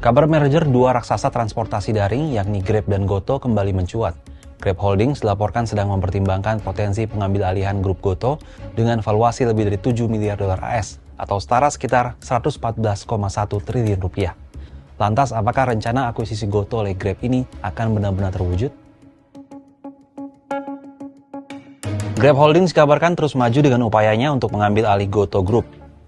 Kabar merger dua raksasa transportasi daring yakni Grab dan Goto kembali mencuat. Grab Holdings dilaporkan sedang mempertimbangkan potensi pengambil alihan grup Goto dengan valuasi lebih dari 7 miliar dolar AS atau setara sekitar 114,1 triliun rupiah. Lantas, apakah rencana akuisisi Goto oleh Grab ini akan benar-benar terwujud? Grab Holdings dikabarkan terus maju dengan upayanya untuk mengambil alih Goto Group.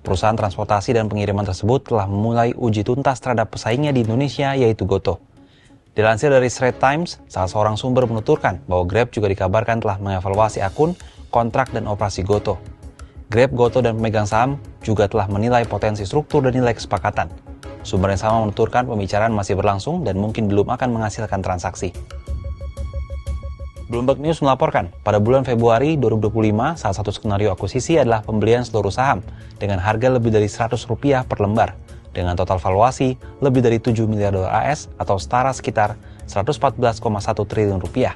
Perusahaan transportasi dan pengiriman tersebut telah memulai uji tuntas terhadap pesaingnya di Indonesia, yaitu Goto. Dilansir dari Straits Times, salah seorang sumber menuturkan bahwa Grab juga dikabarkan telah mengevaluasi akun, kontrak, dan operasi Goto. Grab, Goto, dan pemegang saham juga telah menilai potensi struktur dan nilai kesepakatan. Sumber yang sama menuturkan pembicaraan masih berlangsung dan mungkin belum akan menghasilkan transaksi. Bloomberg News melaporkan, pada bulan Februari 2025, salah satu skenario akuisisi adalah pembelian seluruh saham dengan harga lebih dari Rp100 per lembar, dengan total valuasi lebih dari 7 miliar dolar AS atau setara sekitar 114,1 triliun rupiah.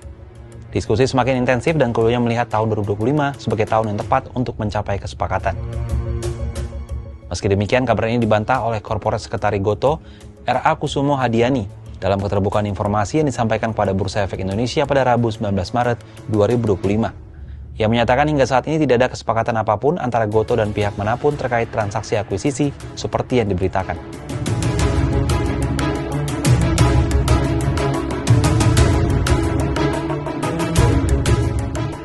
Diskusi semakin intensif dan keduanya melihat tahun 2025 sebagai tahun yang tepat untuk mencapai kesepakatan. Meski demikian, kabar ini dibantah oleh Corporate Secretary Goto, R.A. Kusumo Hadiani, dalam keterbukaan informasi yang disampaikan kepada Bursa Efek Indonesia pada Rabu 19 Maret 2025. Ia menyatakan hingga saat ini tidak ada kesepakatan apapun antara Goto dan pihak manapun terkait transaksi akuisisi seperti yang diberitakan.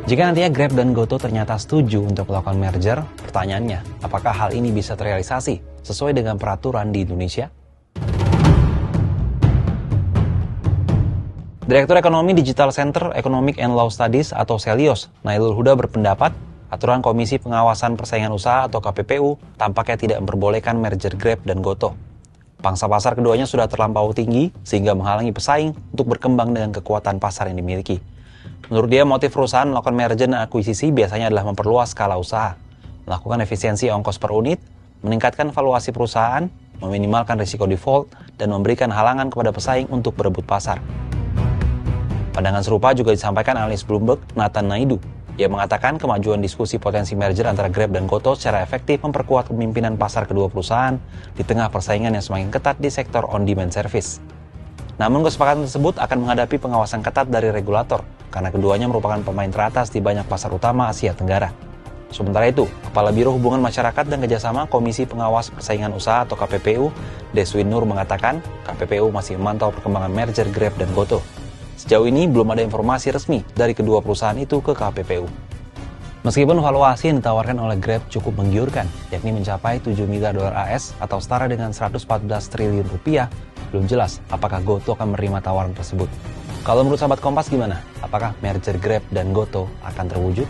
Jika nantinya Grab dan Goto ternyata setuju untuk melakukan merger, pertanyaannya, apakah hal ini bisa terrealisasi sesuai dengan peraturan di Indonesia? Direktur Ekonomi Digital Center Economic and Law Studies atau Celios, Nailul Huda berpendapat, aturan Komisi Pengawasan Persaingan Usaha atau KPPU tampaknya tidak memperbolehkan merger Grab dan Goto. Pangsa pasar keduanya sudah terlampau tinggi sehingga menghalangi pesaing untuk berkembang dengan kekuatan pasar yang dimiliki. Menurut dia, motif perusahaan melakukan merger dan akuisisi biasanya adalah memperluas skala usaha, melakukan efisiensi ongkos per unit, meningkatkan valuasi perusahaan, meminimalkan risiko default, dan memberikan halangan kepada pesaing untuk berebut pasar. Pandangan serupa juga disampaikan analis Bloomberg, Nathan Naidu. Ia mengatakan kemajuan diskusi potensi merger antara Grab dan Goto secara efektif memperkuat kepemimpinan pasar kedua perusahaan di tengah persaingan yang semakin ketat di sektor on-demand service. Namun kesepakatan tersebut akan menghadapi pengawasan ketat dari regulator karena keduanya merupakan pemain teratas di banyak pasar utama Asia Tenggara. Sementara itu, Kepala Biro Hubungan Masyarakat dan Kerjasama Komisi Pengawas Persaingan Usaha atau KPPU, Deswin Nur mengatakan KPPU masih memantau perkembangan merger Grab dan Goto. Sejauh ini belum ada informasi resmi dari kedua perusahaan itu ke KPPU. Meskipun valuasi yang ditawarkan oleh Grab cukup menggiurkan, yakni mencapai 7 miliar dolar AS atau setara dengan 114 triliun rupiah, belum jelas apakah Goto akan menerima tawaran tersebut. Kalau menurut sahabat Kompas gimana? Apakah merger Grab dan Goto akan terwujud?